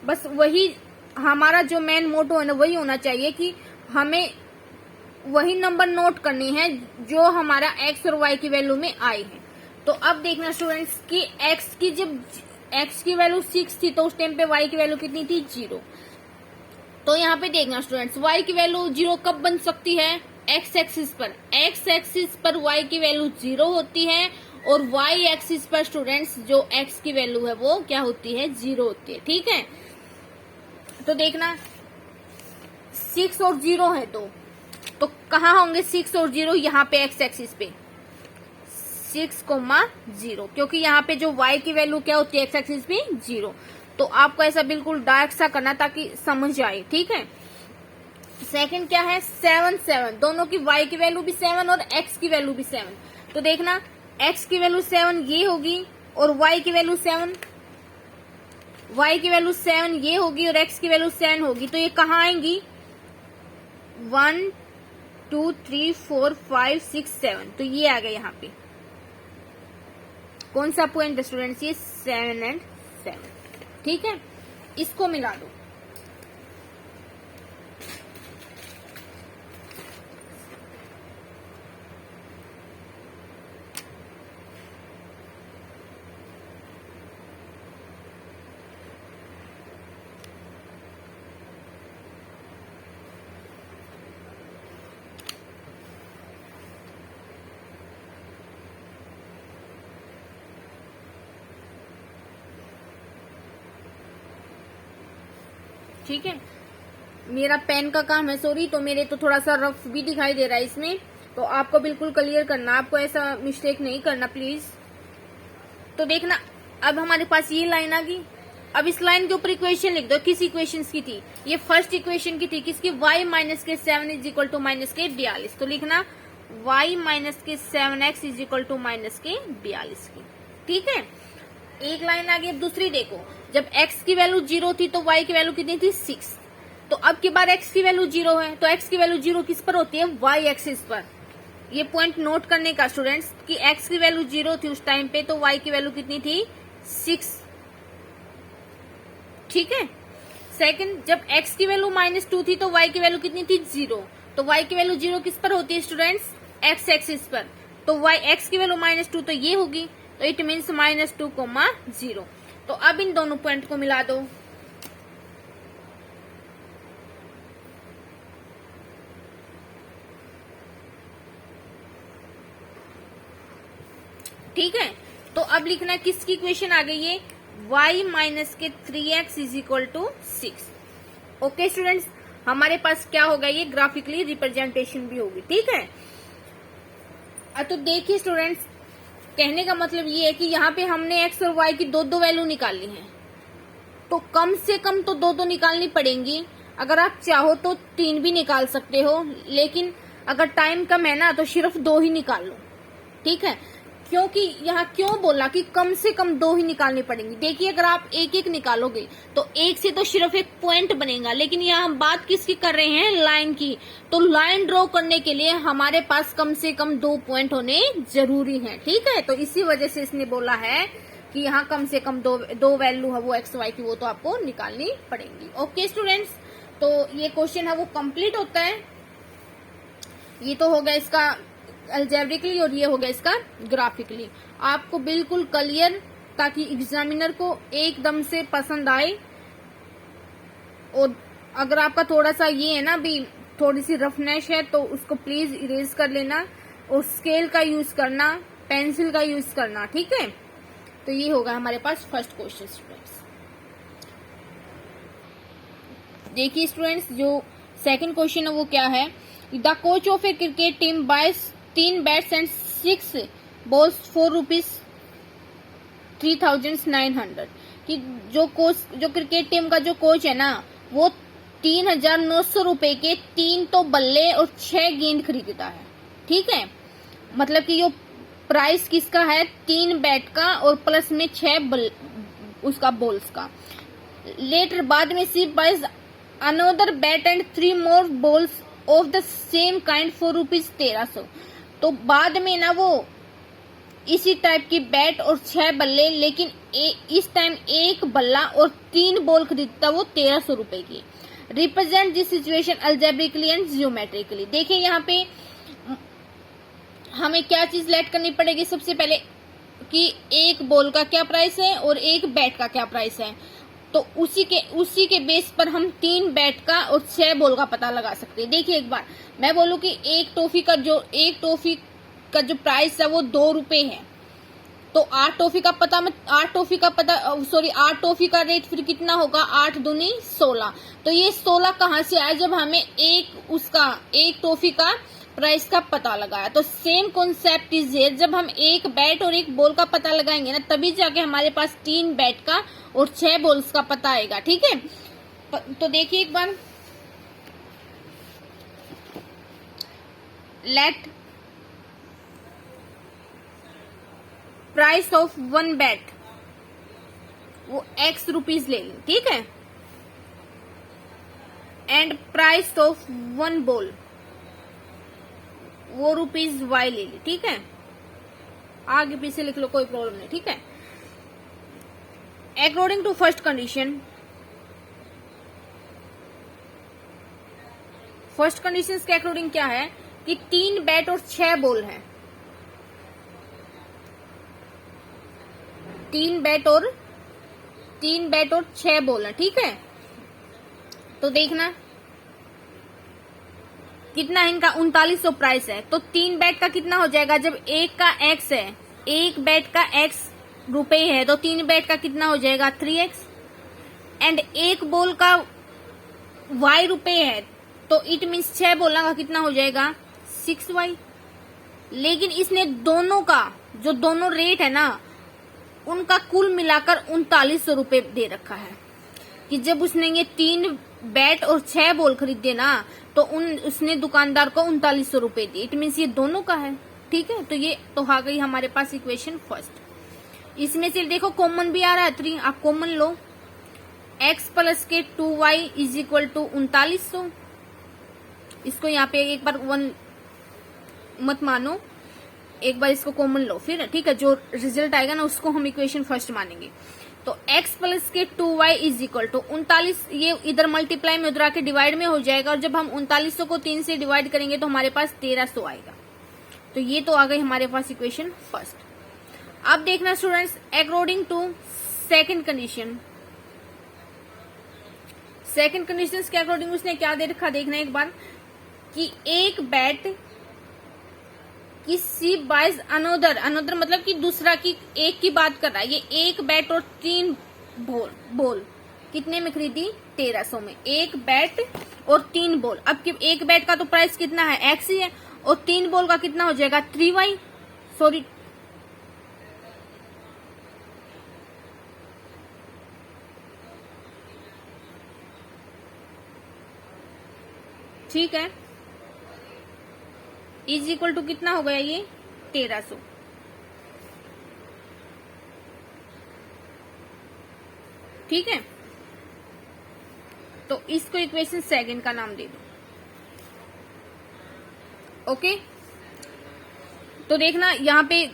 बस वही हमारा जो मेन मोटो है ना, वही होना चाहिए कि हमें वही नंबर नोट करनी है जो हमारा x और y की वैल्यू में आई है। तो अब देखना स्टूडेंट्स कि जब x की वैल्यू 6 थी तो उस टाइम पे y की वैल्यू कितनी थी, 0। तो यहाँ पे देखना स्टूडेंट्स, y की वैल्यू 0 कब बन सकती है, x एक्सिस पर y की वैल्यू 0 होती है और y एक्सिस पर स्टूडेंट्स जो x की वैल्यू है वो क्या होती है, 0 होती है। ठीक है, तो देखना 6 और 0 है तो कहाँ होंगे 6 और 0, यहाँ पे x एक्सिस पे 6,0, क्योंकि यहाँ पे जो y की वैल्यू क्या होती है, x एक्सिस पे 0। तो आपको ऐसा बिल्कुल डार्क सा करना ताकि समझ आए। ठीक है, सेकंड क्या है, 7 दोनों की y की वैल्यू भी 7 और x की वैल्यू भी 7। तो देखना x की वैल्यू 7 ये होगी और y की वैल्यू 7 ये होगी और x की वैल्यू 7 होगी। तो ये कहाँ आएंगी, 1 2 3 4 5 6 7। तो ये आ गया यहाँ पे कौन सा पॉइंट स्टूडेंट्स, ये 7 एंड 7। ठीक है, इसको मिला दो। ठीक है, मेरा पेन का काम है, सॉरी, तो मेरे तो थोड़ा सा रफ भी दिखाई दे रहा है इसमें, तो आपको बिल्कुल क्लियर करना, आपको ऐसा मिस्टेक नहीं करना प्लीज। तो देखना अब हमारे पास ये लाइन आ गई। अब इस लाइन के ऊपर इक्वेशन लिख दो, किस इक्वेशन की थी, ये फर्स्ट इक्वेशन की थी, किसकी, y माइनस के 7 इज इक्वल टू माइनस के 42। तो लिखना y माइनस के 7x is equal to minus के 42 की। ठीक है, एक लाइन आ गई। अब दूसरी देखो, जब x की वैल्यू 0 थी तो y की वैल्यू कितनी थी, 6। तो अब की बार x की वैल्यू 0 है तो x की वैल्यू 0 किस पर होती है, y एक्सिस पर। ये पॉइंट नोट करने का स्टूडेंट्स कि x की वैल्यू 0 थी उस टाइम पे, तो y की वैल्यू कितनी थी, 6। ठीक है, सेकंड, जब x की वैल्यू -2 थी तो y की वैल्यू कितनी थी, 0। तो y की वैल्यू 0 किस पर होती है स्टूडेंट्स, x एक्सिस पर। तो x की वैल्यू -2 तो ये होगी, तो इट मीन्स -2,0। तो अब इन दोनों पॉइंट को मिला दो। ठीक है, तो अब लिखना किसकी इक्वेशन आ गई, ये y माइनस के 3x is equal to 6। Okay students, हमारे पास क्या होगा, ये ग्राफिकली रिप्रेजेंटेशन भी होगी। ठीक है, तो देखिए स्टूडेंट्स, कहने का मतलब ये है कि यहाँ पे हमने x और y की दो वैल्यू निकालनी है, तो कम से कम तो दो निकालनी पड़ेंगी। अगर आप चाहो तो 3 भी निकाल सकते हो, लेकिन अगर टाइम कम है ना तो सिर्फ 2 ही निकाल लो। ठीक है, क्योंकि यहाँ क्यों बोला कि कम से कम 2 ही निकालनी पड़ेंगी। देखिए, अगर आप एक निकालोगे तो एक से तो सिर्फ एक पॉइंट बनेगा, लेकिन यहाँ हम बात किसकी कर रहे हैं, लाइन की। तो लाइन ड्रॉ करने के लिए हमारे पास कम से कम 2 पॉइंट होने जरूरी हैं। ठीक है, तो इसी वजह से इसने बोला है कि यहाँ कम से कम दो वैल्यू है वो एक्स वाई की, वो तो आपको निकालनी पड़ेंगी। ओके स्टूडेंट्स, तो ये क्वेश्चन है वो कंप्लीट होता है। ये तो हो गया इसका अलजेब्रिकली और ये हो गया इसका ग्राफिकली। आपको बिल्कुल क्लियर, ताकि एग्जामिनर को एकदम से पसंद आए। और अगर आपका थोड़ा सा ये है ना भी थोड़ी सी रफनेस है तो उसको प्लीज इरेज कर लेना और स्केल का यूज करना, पेंसिल का यूज करना, ठीक है। तो ये होगा हमारे पास फर्स्ट क्वेश्चन स्टूडेंट्स। देखिए स्टूडेंट्स, जो सेकंड क्वेश्चन है वो क्या है, the coach of a cricket team buys 3 bats and 6 balls for ₹3,900 कि जो क्रिकेट टीम का जो कोच है ना वो 3,900 रुपए के 3 तो बल्ले और 6 गेंद खरीदता है, ठीक है। मतलब कि जो प्राइस किसका है, 3 बैट का और प्लस में 6 उसका बॉल्स का। लेटर बाद में she buys another bat and 3 more balls of the same kind for ₹1300। तो बाद में ना वो इसी टाइप की बैट और 6 बल्ले, लेकिन इस टाइम 1 बल्ला और 3 बॉल खरीदता वो 1300 रुपए की। Represent this situation algebraically and geometrically. देखिए यहाँ पे हमें क्या चीज लेट करनी पड़ेगी सबसे पहले कि 1 बॉल का क्या प्राइस है और 1 बैट का क्या प्राइस है। तो उसी के बेस पर हम 3 बैट का और 6 बॉल का पता लगा सकते हैं। देखिए एक बार मैं बोलूं कि एक टॉफी का जो प्राइस है वो 2 रुपए है, तो 8 टॉफी का रेट फिर कितना होगा, 8 दूनी 16। तो ये 16 कहाँ से आया, जब हमें एक टॉफी का प्राइस का पता लगाया। तो सेम कॉन्सेप्ट इज हियर, जब हम 1 बैट और 1 बॉल का पता लगाएंगे ना तभी जाके हमारे पास 3 बैट का और 6 बॉल्स का पता आएगा, ठीक है। तो देखिए एक बार, लेट प्राइस ऑफ 1 बैट वो x रुपीज ले लें, ठीक है, एंड प्राइस ऑफ 1 बॉल वो ₹y ले ली, ठीक है। आगे पीछे लिख लो, कोई प्रॉब्लम नहीं, ठीक है। अकॉर्डिंग टू फर्स्ट कंडीशन के अकॉर्डिंग क्या है कि 3 बैट और 6 बॉल है, 3 बैट और 6 बॉल है, ठीक है। तो देखना कितना है इनका, 3900 प्राइस है। तो 3 बैट का कितना हो जाएगा, जब 1 का x है, 1 बैट का x रुपए है, तो 3 बैट का कितना हो जाएगा 3x, एंड 1 बॉल का y रुपए है, तो इट मीन्स 6 बॉल का कितना हो जाएगा 6y। लेकिन इसने दोनों का जो दोनों रेट है ना उनका कुल मिलाकर 3900 रुपए दे रखा है कि जब उसने ये 3 बैट और 6 बॉल खरीदे ना तो उसने दुकानदार को 3900 रुपए दिए। इट मीन्स ये दोनों का है, ठीक है। तो ये तो आ गई हमारे पास इक्वेशन फर्स्ट। इसमें से देखो कॉमन भी आ रहा है 3, आप कॉमन लो, x प्लस के 2y इज इक्वल टू 3900। इसको यहाँ पे एक बार 1 मत मानो, एक बार इसको कॉमन लो, फिर ठीक है जो रिजल्ट आएगा ना उसको हम इक्वेशन फर्स्ट मानेंगे। तो x प्लस के 2y इज इक्वल टू 39, ये इधर मल्टीप्लाई में उधर आके डिवाइड में हो जाएगा, और जब हम 3900 को 3 से डिवाइड करेंगे तो हमारे पास 1300 आएगा। तो ये तो आ गई हमारे पास इक्वेशन फर्स्ट। अब देखना students, according to second condition के अकॉर्डिंग उसने क्या दे रखा, देखना एक बार कि 1 बैट किसी बाइज अनोदर मतलब कि दूसरा की, एक की बात कर रहा है, ये 1 बैट और 3 बॉल कितने में खरीदी 1300 में, 1 बैट और 3 बॉल। अब 1 बैट का तो प्राइस कितना है x ही है, और 3 बॉल का कितना हो जाएगा 3y, सॉरी ठीक है, इज इक्वल टू कितना हो गया ये 1300, ठीक है। तो इसको इक्वेशन सेकंड का नाम दे दो, ओके। तो देखना यहाँ पे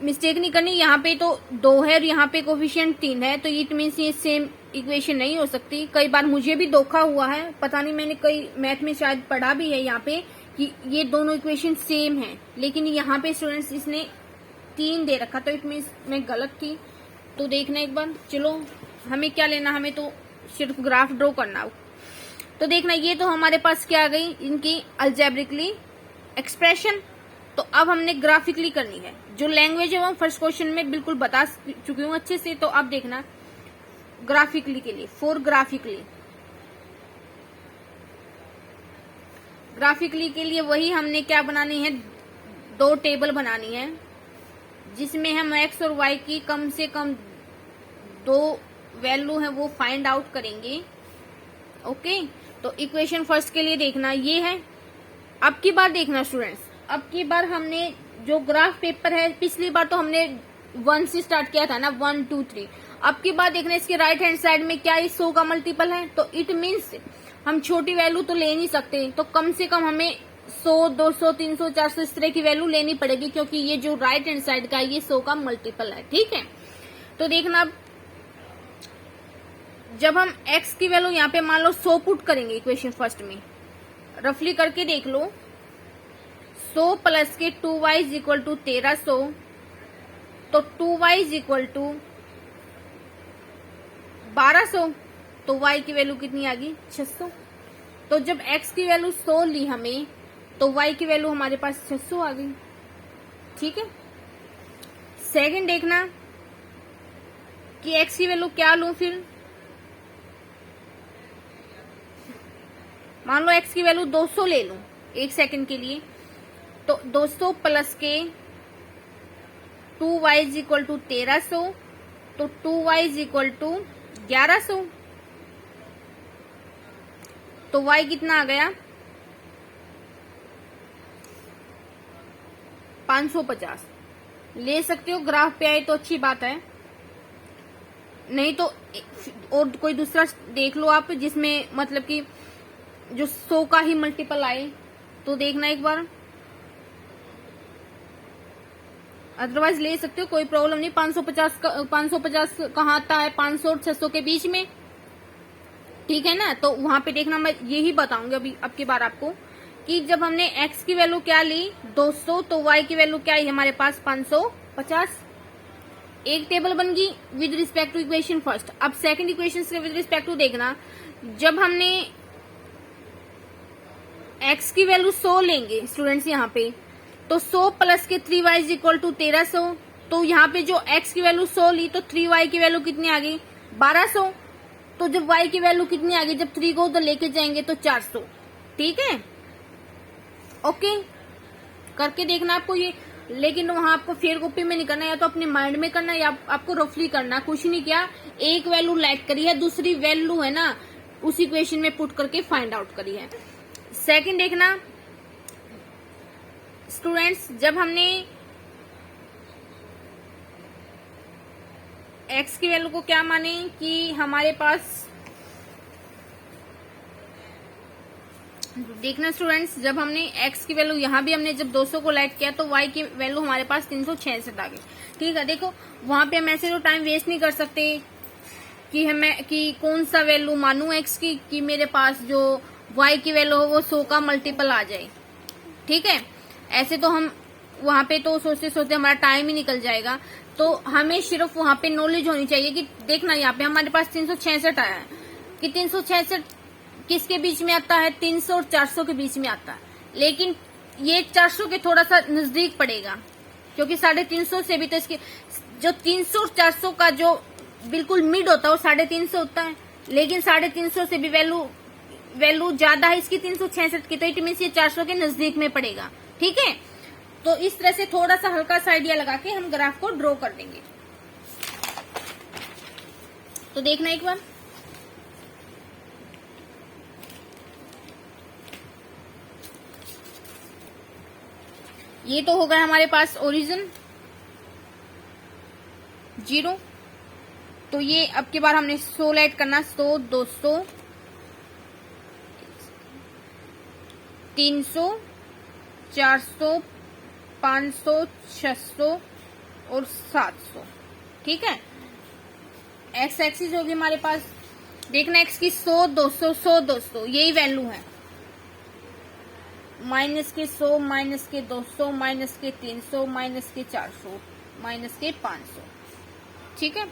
मिस्टेक नहीं करनी, यहाँ पे तो 2 है और यहाँ पे कोफिशिएंट 3 है, तो इट मीन्स ये सेम इक्वेशन नहीं हो सकती। कई बार मुझे भी धोखा हुआ है, पता नहीं मैंने कई मैथ में शायद पढ़ा भी है यहाँ पे कि ये दोनों इक्वेशन सेम है, लेकिन यहाँ पे स्टूडेंट्स इसने 3 दे रखा, तो इट मीन्स मैं गलत थी। तो देखना एक बार, चलो हमें क्या लेना, हमें तो सिर्फ ग्राफ ड्रॉ करना हो। तो देखना ये तो हमारे पास क्या आ गई इनकी अलजेब्रिकली एक्सप्रेशन। तो अब हमने ग्राफिकली करनी है। जो लैंग्वेज है वो फर्स्ट क्वेश्चन में बिल्कुल बता चुकी हूँ अच्छे से। तो अब देखना ग्राफिकली के लिए, फॉर ग्राफिकली के लिए वही हमने क्या बनानी है, 2 टेबल बनानी है जिसमें हम एक्स और वाई की कम से कम 2 वैल्यू है वो फाइंड आउट करेंगे। ओके, तो इक्वेशन फर्स्ट के लिए देखना ये है। अब की बार देखना स्टूडेंट्स, अब की बार हमने जो ग्राफ पेपर है, पिछली बार तो हमने 1 से स्टार्ट किया था ना, 1 2 3। अब की बार देखना इसके राइट हैंड साइड में क्या है, 100 का मल्टीपल है, तो इट मीन्स हम छोटी वैल्यू तो ले नहीं सकते, तो कम से कम हमें 100 200 300 400 इस तरह की वैल्यू लेनी पड़ेगी, क्योंकि ये जो राइट हैंड साइड का है ये 100 का मल्टीपल है। ठीक है, तो देखना जब हम x की वैल्यू यहाँ पे मान लो 100 पुट करेंगे इक्वेशन फर्स्ट में, रफली करके देख लो, 100 प्लस के 2y इज इक्वल टू 1300, तो 2y इज इक्वल टू 1200, तो y की वैल्यू कितनी आ गई 600। तो जब x की वैल्यू 100 ली हमें, तो y की वैल्यू हमारे पास 600 आ गई। ठीक है, सेकंड देखना कि x की वैल्यू क्या लूं, फिर मान लो x की वैल्यू 200 ले लूं एक सेकंड के लिए, तो 200 प्लस के 2y इज इक्वल टू 1300, तो 2y इज इक्वल टू 1100, तो y कितना आ गया 550। ले सकते हो, ग्राफ पे आए तो अच्छी बात है, नहीं तो और कोई दूसरा देख लो आप जिसमें मतलब कि जो 100 का ही मल्टीपल आए, तो देखना एक बार, अदरवाइज ले सकते हो, कोई प्रॉब्लम नहीं। 550 कहाँ आता है, 500 और 600 के बीच में, ठीक है ना। तो वहां पे देखना, मैं यही बताऊंगी अभी अब की बार आपको कि जब हमने x की वैल्यू क्या ली 200, तो y की वैल्यू क्या है हमारे पास 550। एक टेबल बन गई with respect to equation first. अब सेकंड इक्वेशन से विद रिस्पेक्ट टू देखना, जब हमने x की वैल्यू 100 लेंगे स्टूडेंट्स यहाँ पे, तो 100 प्लस के 3y इज इक्वल टू 1300, तो यहाँ पे जो x की वैल्यू 100 ली, तो 3y की वैल्यू कितनी आ गई 1200। तो जब y की वैल्यू कितनी आ गई, जब 3 को उधर लेके जाएंगे तो 400। ठीक है, ओके, करके देखना आपको ये, लेकिन वहां आपको फेयर कॉपी में नहीं करना, या तो अपने माइंड में करना या आपको रफली करना। कुछ नहीं किया, एक वैल्यू लाइट करी है, दूसरी वैल्यू है ना उस इक्वेशन में पुट करके फाइंड आउट करी है। सेकंड देखना स्टूडेंट्स, जब हमने x की वैल्यू को क्या माने कि हमारे पास, देखना स्टूडेंट्स, जब हमने x की वैल्यू यहाँ भी हमने जब 200 को लाइट किया, तो y की वैल्यू हमारे पास 366 आ गई। ठीक है, देखो वहां पे हम ऐसे तो टाइम वेस्ट नहीं कर सकते कि हमें कि कौन सा वैल्यू मानू x की, कि मेरे पास जो y की वैल्यू हो वो 100 का मल्टीपल आ जाए। ठीक है, ऐसे तो हम वहां पे तो सोचते सोचते हमारा टाइम ही निकल जाएगा। तो हमें सिर्फ वहां पे नॉलेज होनी चाहिए कि देखना यहाँ पे हमारे पास 366 आया है, कि 366 किसके बीच में आता है, 300 और 400 के बीच में आता है, लेकिन ये 400 के थोड़ा सा नजदीक पड़ेगा, क्योंकि 350 से भी तो इसके जो 300 और 400 का जो बिल्कुल मिड होता है वो 350 होता है, लेकिन 350 से भी वैल्यू ज्यादा है इसकी 366 की, तो इट मीन्स ये 400 के नजदीक में पड़ेगा। ठीक है, तो इस तरह से थोड़ा सा हल्का सा आइडिया लगा के हम ग्राफ को ड्रॉ कर देंगे। तो देखना एक बार, ये तो हो गया हमारे पास ओरिजिन 0। तो ये अब की बार हमने 100 लाइट करना, 100 200 300 400 500 600 और 700। ठीक है, एक्स एक्सिस होगी हमारे पास। देखना एक्स की 100, 200, 100, 200 यही वैल्यू है। माइनस के 100, माइनस के 200, माइनस के 300, माइनस के 400, माइनस के 500। ठीक है,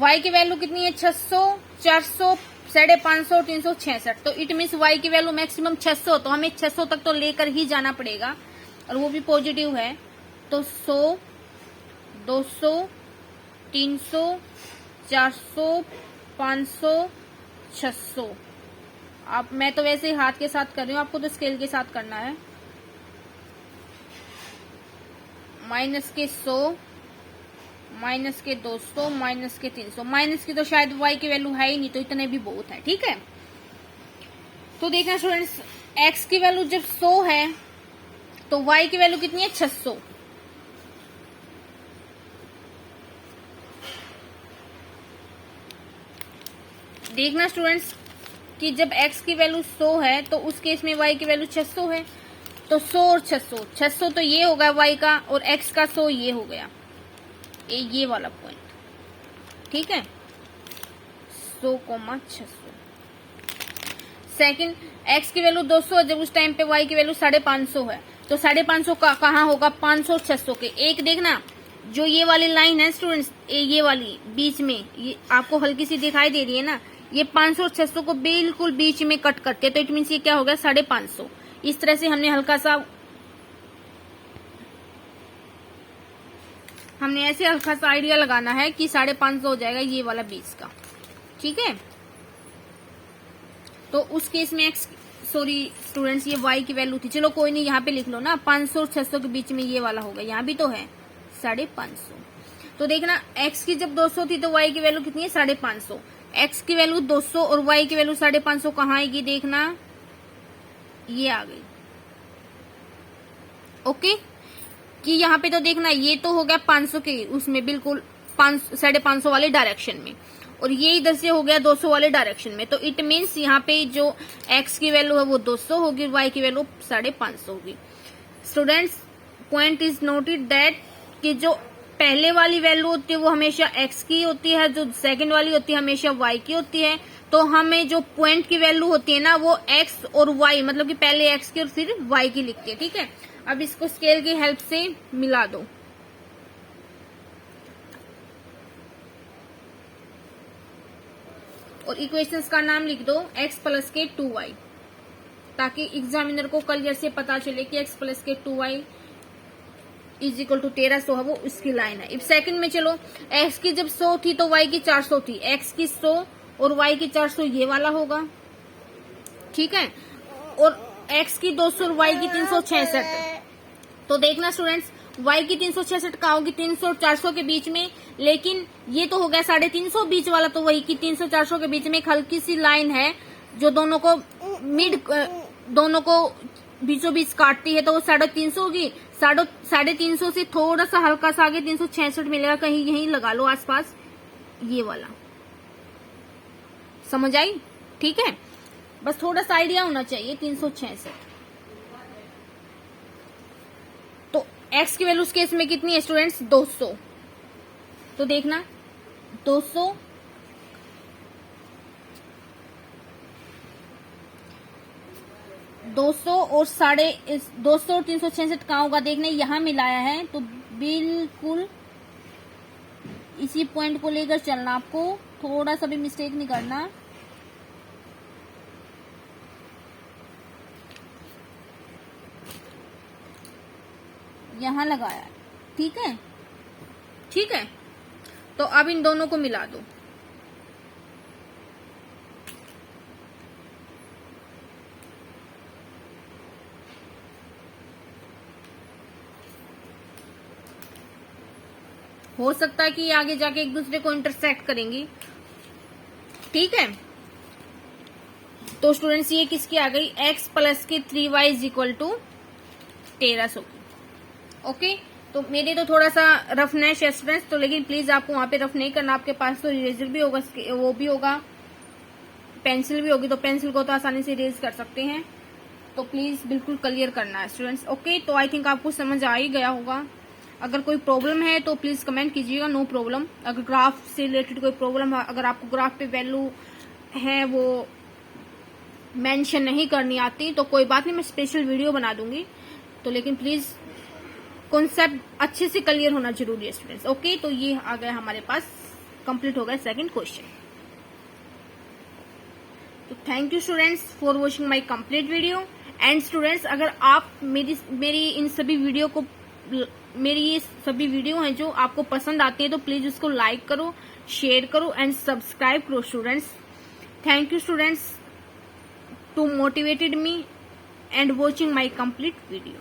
y की वैल्यू कितनी है? 600, 400, 550, 366। तो इट मीन्स y की वैल्यू मैक्सिमम 600, तो हमें 600 तक तो लेकर ही जाना पड़ेगा, और वो भी पॉजिटिव है। तो 100, 200, 300, 400, 500, 600। आप, मैं तो वैसे ही हाथ के साथ कर रही हूँ, आपको तो स्केल के साथ करना है। माइनस के 100, माइनस के 200, माइनस के 300। माइनस की तो शायद y की वैल्यू है ही नहीं, तो इतने भी बहुत है। ठीक है, तो देखना स्टूडेंट्स, x की वैल्यू जब 100 है तो y की वैल्यू कितनी है? 600। देखना स्टूडेंट्स कि जब x की वैल्यू 100 है तो उस केस में y की वैल्यू 600 है। तो 100 और 600, 600 तो ये होगा y का, और x का 100 ये हो गया, ये वाला पॉइंट। ठीक है, 100,600। सेकंड, x की वैल्यू 200 है जब उस टाइम पे y की वैल्यू 550 है, तो 550 का कहाँ होगा? 500 और 600 के। एक देखना, जो ये वाली लाइन है स्टूडेंट्स, ये वाली बीच में, ये आपको हल्की सी दिखाई दे रही है ना, ये 500 और 600 को बिल्कुल बीच में कट करके, तो इट मीन्स ये क्या हो गया? 550। इस तरह से हमने ऐसे हल्का सा आइडिया लगाना है कि 550 हो जाएगा ये वाला बीच का। ठीक है, तो उस केस में सॉरी स्टूडेंट्स, ये y की वैल्यू थी, चलो कोई नहीं, यहाँ पे लिख लो ना, 500 और 600 के बीच में ये वाला होगा, यहाँ भी तो है 550। तो देखना x की जब 200 थी तो y की वैल्यू कितनी है? 550। x की वैल्यू 200 और y की वैल्यू 550 कहाँ आएगी? देखना, ये आ गई। ओके, कि यहाँ पे तो देखना, ये तो हो गया 500 के उसमें बिल्कुल 550 वाले डायरेक्शन में, और ये इधर से हो गया 200 वाले डायरेक्शन में। तो इट मीन्स यहाँ पे जो x की वैल्यू है वो 200 होगी, y की वैल्यू 550 होगी। Students, point is noted that कि जो पहले वाली वैल्यू होती है वो हमेशा x की होती है, जो सेकंड वाली होती है हमेशा y की होती है। तो हमें जो पॉइंट की वैल्यू होती है ना, वो x और y, मतलब कि पहले x की और फिर y की लिखते हैं। ठीक है, अब इसको स्केल की हेल्प से मिला दो। और इक्वेशंस का नाम लिख दो x प्लस के 2y, ताकि एग्जामिनर को क्लियर से पता चले कि x प्लस के 2y इज इक्वल टू 1300 है, वो उसकी लाइन है। अब सेकंड में चलो, x की जब 100 थी तो y की 400 थी, x की 100 और y की 400 ये वाला होगा। ठीक है, और x की 200 और y की 366। तो देखना स्टूडेंट्स, y की 366 कहाँ होगी? 300 और 400 के बीच में, लेकिन ये तो हो गया 350 बीच वाला, तो वही की 300 400 के बीच में एक हल्की सी लाइन है जो दोनों को बीचों बीच काटती है, तो वो 350 होगी। 350 से थोड़ा सा हल्का सा आगे 366 मिलेगा, कहीं यहीं लगा लो आसपास, ये वाला। समझ आई? ठीक है, बस थोड़ा सा आइडिया होना चाहिए। 366, तो x की वैल्यू उस केस में कितनी है स्टूडेंट्स? 200। तो देखना 200 और 200 और 366 कहाँ होगा? देखने यहां मिलाया है, तो बिल्कुल इसी पॉइंट को लेकर चलना, आपको थोड़ा सा भी मिस्टेक नहीं करना। यहां लगाया, ठीक है? ठीक है, तो अब इन दोनों को मिला दो। हो सकता है कि आगे जाके एक दूसरे को इंटरसेक्ट करेंगी। ठीक है, तो स्टूडेंट्स ये किसकी आ गई? x प्लस के 3y इज इक्वल टू 1300 की। ओके, तो मेरे तो थोड़ा सा रफनेस है स्टूडेंट्स, तो लेकिन प्लीज आपको वहां पे रफ नहीं करना। आपके पास तो इरेजर भी होगा, वो भी होगा, पेंसिल भी होगी, तो पेंसिल को तो आसानी से इरेज कर सकते हैं। तो प्लीज बिल्कुल क्लियर करना है स्टूडेंट्स। ओके, तो आई थिंक आपको समझ आ ही गया होगा। अगर कोई प्रॉब्लम है तो प्लीज कमेंट कीजिएगा, नो प्रॉब्लम। अगर ग्राफ से रिलेटेड कोई प्रॉब्लम है, अगर आपको ग्राफ पे वैल्यू है वो मेंशन नहीं करनी आती तो कोई बात नहीं, मैं स्पेशल वीडियो बना दूंगी। तो लेकिन प्लीज कॉन्सेप्ट अच्छे से क्लियर होना जरूरी है स्टूडेंट्स। ओके, तो ये आ गया हमारे पास, कंप्लीट हो गया सेकंड क्वेश्चन। तो thank you students for watching my complete video. And students, अगर आप मेरी इन सभी वीडियो को, मेरी ये सभी वीडियो हैं जो आपको पसंद आती है, तो प्लीज उसको लाइक करो, शेयर करो एंड सब्सक्राइब करो students. Thank you students to motivated me and watching my complete video.